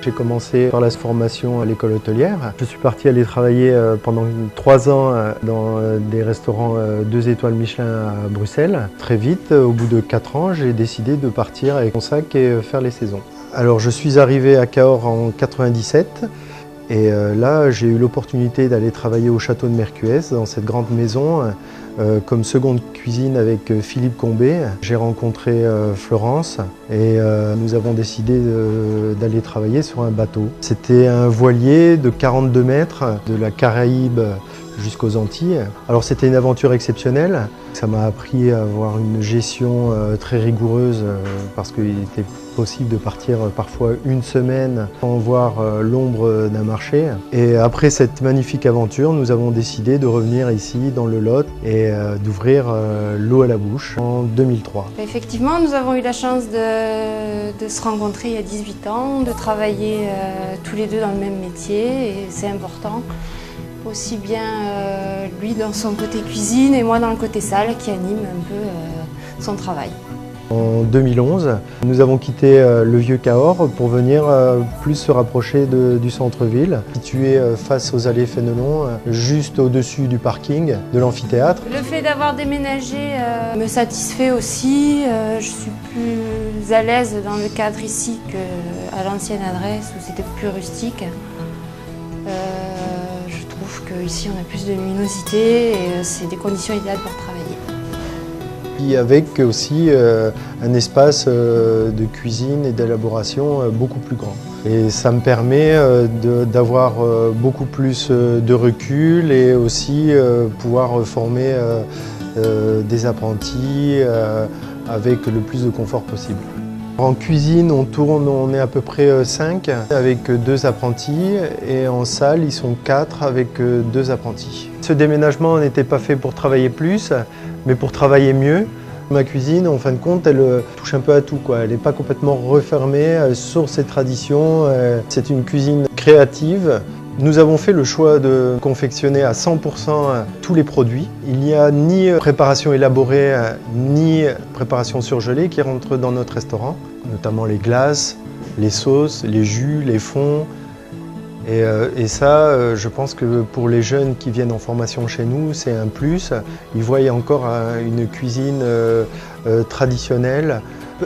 J'ai commencé par la formation à l'école hôtelière. Je suis parti aller travailler pendant 3 ans dans des restaurants 2 étoiles Michelin à Bruxelles. Très vite, au bout de 4 ans, j'ai décidé de partir avec mon sac et faire les saisons. Alors je suis arrivé à Cahors en 97 et là j'ai eu l'opportunité d'aller travailler au château de Mercuez, dans cette grande maison, comme seconde cuisine avec Philippe Combet. J'ai rencontré Florence et nous avons décidé d'aller travailler sur un bateau. C'était un voilier de 42 mètres de la Caraïbe jusqu'aux Antilles. Alors c'était une aventure exceptionnelle. Ça m'a appris à avoir une gestion très rigoureuse parce qu'il était possible de partir parfois une semaine sans voir l'ombre d'un marché. Et après cette magnifique aventure, nous avons décidé de revenir ici dans le Lot et d'ouvrir l'eau à la bouche en 2003. Effectivement, nous avons eu la chance de se rencontrer il y a 18 ans, de travailler tous les deux dans le même métier et c'est important. Aussi bien lui dans son côté cuisine et moi dans le côté salle qui anime un peu son travail. En 2011, nous avons quitté le vieux Cahors pour venir plus se rapprocher du centre-ville, situé face aux allées Fénelon, juste au-dessus du parking de l'amphithéâtre. Le fait d'avoir déménagé me satisfait aussi. Je suis plus à l'aise dans le cadre ici qu'à l'ancienne adresse où c'était plus rustique. Je trouve qu'ici on a plus de luminosité et c'est des conditions idéales pour travailler. Et avec aussi un espace de cuisine et d'élaboration beaucoup plus grand. Et ça me permet d'avoir beaucoup plus de recul et aussi pouvoir former des apprentis avec le plus de confort possible. En cuisine, on est à peu près 5 avec 2 apprentis et en salle, ils sont 4 avec 2 apprentis. Ce déménagement n'était pas fait pour travailler plus, mais pour travailler mieux. Ma cuisine, en fin de compte, elle touche un peu à tout, quoi. Elle n'est pas complètement refermée sur ses traditions. C'est une cuisine créative. Nous avons fait le choix de confectionner à 100% tous les produits. Il n'y a ni préparation élaborée, ni préparation surgelée qui rentrent dans notre restaurant, notamment les glaces, les sauces, les jus, les fonds. Et ça, je pense que pour les jeunes qui viennent en formation chez nous, c'est un plus. Ils voient encore une cuisine traditionnelle.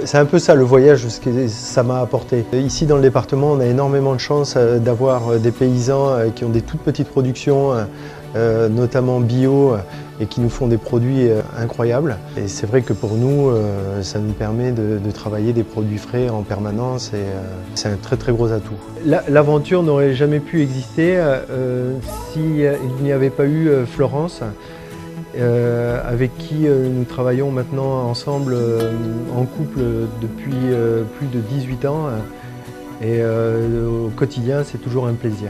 C'est un peu ça le voyage, ce que ça m'a apporté. Ici dans le département, on a énormément de chance d'avoir des paysans qui ont des toutes petites productions, notamment bio, et qui nous font des produits incroyables. Et c'est vrai que pour nous, ça nous permet de travailler des produits frais en permanence et c'est un très très gros atout. L'aventure n'aurait jamais pu exister s'il n'y avait pas eu Florence, avec qui nous travaillons maintenant ensemble en couple depuis plus de 18 ans. Et au quotidien, c'est toujours un plaisir.